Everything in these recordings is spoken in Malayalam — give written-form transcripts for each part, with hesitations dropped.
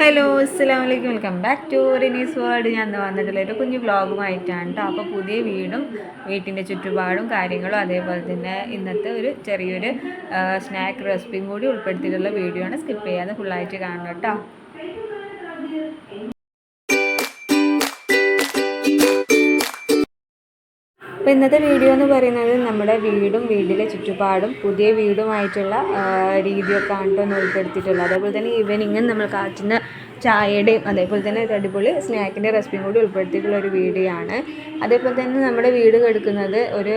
ഹലോ അസ്സലാമലൈക്കും, welcome back to Rini's world. ഞാൻ വന്നിട്ടുള്ള ഒരു കുഞ്ഞു വ്ളോഗുമായിട്ടാണ് കേട്ടോ. അപ്പോൾ പുതിയ വീട്ടിൻ്റെ ചുറ്റുപാടും കാര്യങ്ങളും അതേപോലെ തന്നെ ഇന്നത്തെ ഒരു ചെറിയൊരു സ്നാക്ക് റെസിപ്പിയും കൂടി ഉൾപ്പെടുത്തിയിട്ടുള്ള വീഡിയോ ആണ്. സ്കിപ്പ് ചെയ്യാതെ ഫുള്ളായിട്ട് കാണണം കേട്ടോ. അപ്പോൾ ഇന്നത്തെ വീഡിയോ എന്ന് പറയുന്നത് നമ്മുടെ വീടിലെ ചുറ്റുപാടും പുതിയ വീടുമായിട്ടുള്ള രീതിയൊക്കെ ആണ് കേട്ടോ ഉൾപ്പെടുത്തിയിട്ടുള്ളത്. അതേപോലെ തന്നെ ഈവനിങ്ങും നമ്മൾ കാച്ചുന്ന ചായയുടെയും അതേപോലെ തന്നെ ഒരു അടിപൊളി സ്നാക്കിൻ്റെ റെസിപ്പിയും കൂടി ഉൾപ്പെടുത്തിയിട്ടുള്ള ഒരു വീഡിയോ ആണ്. അതേപോലെ തന്നെ നമ്മുടെ വീട് കിടക്കുന്നത് ഒരു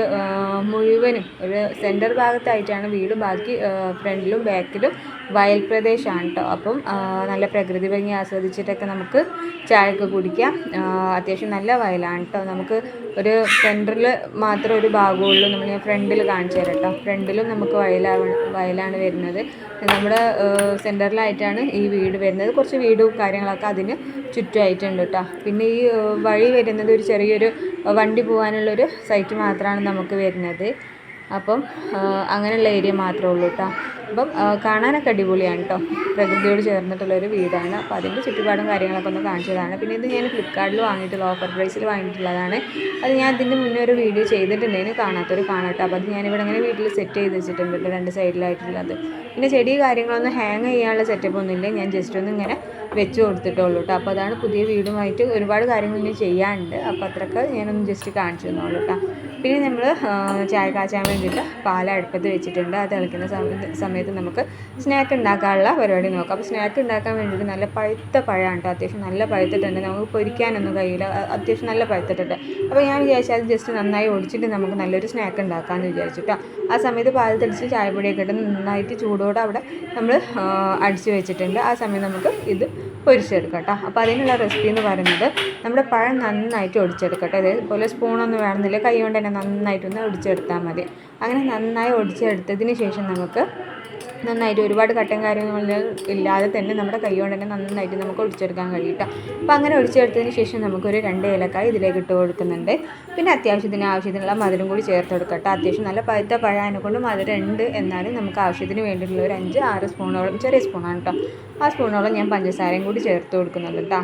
മുഴുവനും ഒരു സെൻറ്റർ ഭാഗത്തായിട്ടാണ് വീട്. ബാക്കി ഫ്രണ്ടിലും ബാക്കിലും വയൽ പ്രദേശമാണ് കേട്ടോ. അപ്പം നല്ല പ്രകൃതി ഭംഗി ആസ്വദിച്ചിട്ടൊക്കെ നമുക്ക് ചായയൊക്കെ കുടിക്കാം. അത്യാവശ്യം നല്ല വയലാണ് കേട്ടോ. നമുക്ക് ഒരു സെൻറ്ററിൽ മാത്രം ഒരു ഭാഗമുള്ളൂ. നമ്മൾ ഫ്രണ്ടിൽ കാണിച്ചു തരാം കേട്ടോ. ഫ്രണ്ടിലും നമുക്ക് വയലാണ് വരുന്നത്. നമ്മുടെ സെൻറ്ററിലായിട്ടാണ് ഈ വീട് വരുന്നത്. കുറച്ച് വീടും കാര്യങ്ങളൊക്കെ അതിന് ചുറ്റുമായിട്ടുണ്ട് കേട്ടോ. പിന്നെ ഈ വഴി വരുന്നത് ഒരു ചെറിയൊരു വണ്ടി പോകാനുള്ളൊരു സൈറ്റ് മാത്രമാണ് നമുക്ക് വരുന്നത്. അപ്പം അങ്ങനെയുള്ള ഏരിയ മാത്രമേ ഉള്ളൂ കേട്ടോ. അപ്പം കാണാനൊക്കെ അടിപൊളിയാണ് കേട്ടോ. പ്രകൃതിയോട് ചേർന്നിട്ടുള്ളൊരു വീടാണ്. അപ്പോൾ അതിൻ്റെ ചുറ്റുപാടും കാര്യങ്ങളൊക്കെ ഒന്ന് കാണിച്ചതാണ്. പിന്നെ ഇത് ഞാൻ ഫ്ലിപ്കാർട്ടിൽ വാങ്ങിയിട്ടുള്ള ഓഫർ പ്രൈസിൽ വാങ്ങിയിട്ടുള്ളതാണ്. അത് ഞാൻ ഇതിൻ്റെ മുന്നേ ഒരു വീഡിയോ ചെയ്തിട്ടുണ്ടെങ്കിൽ കാണാത്തൊരു കാണട്ടോ. അപ്പോൾ അത് ഞാനിവിടെ ഇങ്ങനെ വീട്ടിൽ സെറ്റ് ചെയ്ത് വെച്ചിട്ടുണ്ട് രണ്ട് സൈഡിലായിട്ടുള്ളത്. പിന്നെ ചെടി കാര്യങ്ങളൊന്നും ഹാങ് ചെയ്യാനുള്ള സെറ്റപ്പ് ഒന്നുമില്ല. ഞാൻ ജസ്റ്റ് ഒന്ന് ഇങ്ങനെ വെച്ച് കൊടുത്തിട്ടുള്ളൂ കേട്ടോ. അപ്പോൾ അതാണ് പുതിയ വീടുമായിട്ട് ഒരുപാട് കാര്യങ്ങൾ ഇനി ചെയ്യാനുണ്ട്. അപ്പോൾ അത്രയൊക്കെ ഞാനൊന്ന് ജസ്റ്റ് കാണിച്ചു തന്നോളൂ കേട്ടോ. പിന്നെ നമ്മൾ ചായ കാച്ചാൻ വേണ്ടിയിട്ട് പാൽ അടുപ്പത്ത് വെച്ചിട്ടുണ്ട്. അത് തിളയ്ക്കുന്ന സമയത്ത് നമുക്ക് സ്നാക്ക് ഉണ്ടാക്കാനുള്ള പരിപാടി നോക്കാം. അപ്പോൾ സ്നാക്ക് ഉണ്ടാക്കാൻ വേണ്ടിയിട്ട് നല്ല പഴുത്ത പഴമാണ് കേട്ടോ. അത്യാവശ്യം നല്ല പഴുത്തിട്ടുണ്ട്. നമുക്ക് പൊരിക്കാനൊന്നും കഴിയില്ല. അത്യാവശ്യം നല്ല പഴുത്തിട്ടുണ്ട്. അപ്പോൾ ഞാൻ വിചാരിച്ചു അത് ജസ്റ്റ് നന്നായി ഒടിച്ചിട്ട് നമുക്ക് നല്ലൊരു സ്നാക്ക് ഉണ്ടാക്കാമെന്ന് വിചാരിച്ചിട്ടോ. ആ സമയത്ത് പാൽ തെളിച്ച് ചായപ്പൊടിയൊക്കെ ഇട്ട് നന്നായിട്ട് ചൂടോടെ അവിടെ നമ്മൾ അടിച്ച് വെച്ചിട്ടുണ്ട്. ആ സമയം നമുക്ക് ഇത് പൊരിച്ചെടുക്കാം കേട്ടോ. അപ്പോൾ അതിനുള്ള റെസിപ്പി എന്ന് പറയുന്നത് നമ്മുടെ പഴം നന്നായിട്ട് ഒടിച്ചെടുക്കട്ടെ. അതേപോലെ സ്പൂണൊന്നും വേണമെന്നില്ല, കൈ കൊണ്ട് തന്നെ നന്നായിട്ടൊന്ന് ഒടിച്ചെടുത്താൽ മതി. അങ്ങനെ നന്നായി ഒടിച്ചെടുത്തതിന് ശേഷം നമുക്ക് നന്നായിട്ട് ഒരുപാട് കട്ടൻ കാര്യങ്ങൾ ഇല്ലാതെ തന്നെ നമ്മുടെ കൈ കൊണ്ട് തന്നെ നന്നായിട്ട് നമുക്ക് ഒടിച്ചെടുക്കാൻ കഴിയും കേട്ടോ. അപ്പോൾ അങ്ങനെ ഒടിച്ചെടുത്തതിന് ശേഷം നമുക്കൊരു 2 ഏലക്കായ ഇതിലേക്ക് ഇട്ട് കൊടുക്കുന്നുണ്ട്. പിന്നെ ആവശ്യത്തിനുള്ള മധുരം കൂടി ചേർത്ത് കൊടുക്കട്ടെ. അത്യാവശ്യം നല്ല പഴുത്ത പഴം കൊണ്ട് മധുരം ഉണ്ട്. എന്നാലും നമുക്ക് ആവശ്യത്തിന് വേണ്ടിയിട്ടുള്ള ഒരു 5-6 സ്പൂണോളം, ചെറിയ സ്പൂണാണ് കേട്ടോ, ആ സ്പൂണോളം ഞാൻ പഞ്ചസാരയും കൂടി ചേർത്ത് കൊടുക്കുന്നുണ്ട് കേട്ടോ.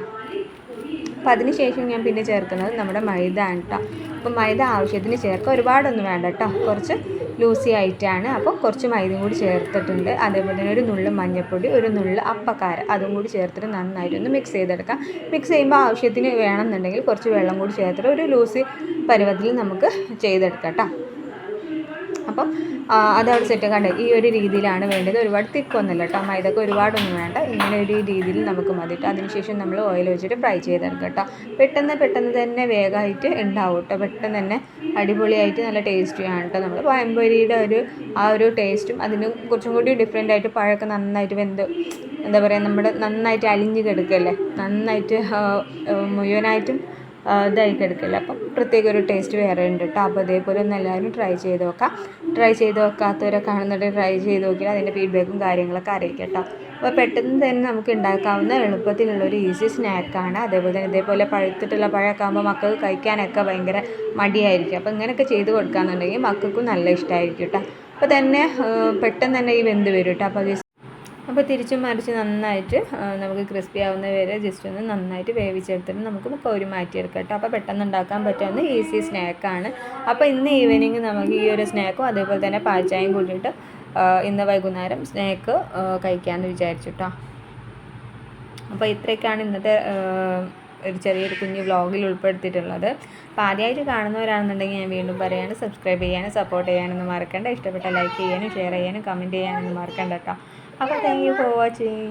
അപ്പോൾ അതിന് ശേഷം ഞാൻ പിന്നെ ചേർക്കുന്നത് നമ്മുടെ മൈദ ആണ് കേട്ടോ. അപ്പോൾ മൈദ ആവശ്യത്തിന് ചേർക്കുക, ഒരുപാടൊന്നും വേണ്ട കേട്ടോ, കുറച്ച് ലൂസി ആയിട്ടാണ്. അപ്പോൾ കുറച്ച് മൈദയും കൂടി ചേർത്തിട്ടുണ്ട്. അതേപോലെ തന്നെ ഒരു നുള്ള് മഞ്ഞൾപ്പൊടി, ഒരു നുള്ള് അപ്പക്കാര, അതും കൂടി ചേർത്തിട്ട് നന്നായിട്ടൊന്ന് മിക്സ് ചെയ്തെടുക്കാം. മിക്സ് ചെയ്യുമ്പോൾ ആവശ്യത്തിന് വേണമെന്നുണ്ടെങ്കിൽ കുറച്ച് വെള്ളം കൂടി ചേർത്തിട്ട് ഒരു ലൂസി പരുവത്തിൽ നമുക്ക് ചെയ്തെടുക്കാം കേട്ടോ. അപ്പം അതവിടെ സെറ്റ് കണ്ടേ ഈ ഒരു രീതിയിലാണ് വേണ്ടത്. ഒരുപാട് തിക്കൊന്നുമില്ല കേട്ടോ. മൈദക്ക് ഒരുപാടൊന്നും വേണ്ട. ഇങ്ങനെ ഒരു രീതിയിൽ നമുക്ക് മതിയിട്ട് അതിനുശേഷം നമ്മൾ ഓയിൽ വെച്ചിട്ട് ഫ്രൈ ചെയ്തെടുക്കാം കേട്ടോ. പെട്ടെന്ന് തന്നെ വേഗമായിട്ട് ഉണ്ടാവും കേട്ടോ. പെട്ടെന്ന് തന്നെ അടിപൊളിയായിട്ട് നല്ല ടേസ്റ്റിയാണ് കേട്ടോ. നമ്മൾ പഴംപൊരിയുടെ ആ ഒരു ടേസ്റ്റും അതിന് കുറച്ചും കൂടി ഡിഫറെൻ്റ് ആയിട്ട് പഴമൊക്കെ നന്നായിട്ട് എന്താ പറയുക, നമ്മുടെ നന്നായിട്ട് അലിഞ്ഞ് കിടക്കല്ലേ, നന്നായിട്ട് മുഴുവനായിട്ടും ഇതായി കിടക്കില്ല. അപ്പം പ്രത്യേക ഒരു ടേസ്റ്റ് വേറെ ഉണ്ട് കേട്ടോ. അപ്പോൾ അതേപോലെ ഒന്ന് എല്ലാവരും ട്രൈ ചെയ്ത് നോക്കാത്തവരെ കാണുന്നുണ്ടെങ്കിൽ ട്രൈ ചെയ്ത് നോക്കിയാൽ അതിൻ്റെ ഫീഡ്ബാക്കും കാര്യങ്ങളൊക്കെ അറിയിക്കാം കേട്ടോ. അപ്പോൾ പെട്ടെന്ന് തന്നെ നമുക്ക് ഉണ്ടാക്കാവുന്ന എളുപ്പത്തിലുള്ളൊരു ഈസി സ്നാക്കാണ്. അതേപോലെ തന്നെ ഇതേപോലെ പഴുത്തിട്ടുള്ള പഴമൊക്കെ ആകുമ്പോൾ മക്കൾക്ക് കഴിക്കാനൊക്കെ ഭയങ്കര മടിയായിരിക്കും. അപ്പോൾ ഇങ്ങനെയൊക്കെ ചെയ്ത് കൊടുക്കാമെന്നുണ്ടെങ്കിൽ മക്കൾക്കും നല്ല ഇഷ്ടമായിരിക്കും കേട്ടോ. അപ്പോൾ തന്നെ പെട്ടെന്ന് തന്നെ ഈ വെന്ത് വരും കേട്ടോ. അപ്പോൾ തിരിച്ചും മറിച്ച് നന്നായിട്ട് നമുക്ക് ക്രിസ്പി ആവുന്ന വരെ ജസ്റ്റ് ഒന്ന് നന്നായിട്ട് വേവിച്ചെടുത്തിട്ട് നമുക്ക് കോരി മാറ്റിയെടുക്കാം കേട്ടോ. അപ്പോൾ പെട്ടെന്ന് ഉണ്ടാക്കാൻ പറ്റാവുന്ന ഈസി സ്നാക്കാണ്. അപ്പോൾ ഇന്ന് ഈവനിങ് നമുക്ക് ഈ ഒരു സ്നാക്കും അതേപോലെ തന്നെ പാൽച്ചായയും കൂട്ടിയിട്ട് ഇന്ന് വൈകുന്നേരം സ്നാക്ക് കഴിക്കാമെന്ന് വിചാരിച്ചു കേട്ടോ. അപ്പോൾ ഇത്രയൊക്കെയാണ് ഇന്നത്തെ ഒരു ചെറിയൊരു കുഞ്ഞു വ്ളോഗിൽ ഉൾപ്പെടുത്തിയിട്ടുള്ളത്. അപ്പോൾ ആദ്യമായിട്ട് കാണുന്നവരാണെന്നുണ്ടെങ്കിൽ ഞാൻ വീണ്ടും പറയുകയാണ്, സബ്സ്ക്രൈബ് ചെയ്യാനും സപ്പോർട്ട് ചെയ്യാനൊന്നും മറക്കണ്ട. ഇഷ്ടപ്പെട്ട ലൈക്ക് ചെയ്യാനും ഷെയർ ചെയ്യാനും കമൻറ്റ് ചെയ്യാനൊന്നും മറക്കണ്ട കേട്ടോ. അപ്പോൾ താങ്ക് യു ഫോർ വാച്ചിങ്.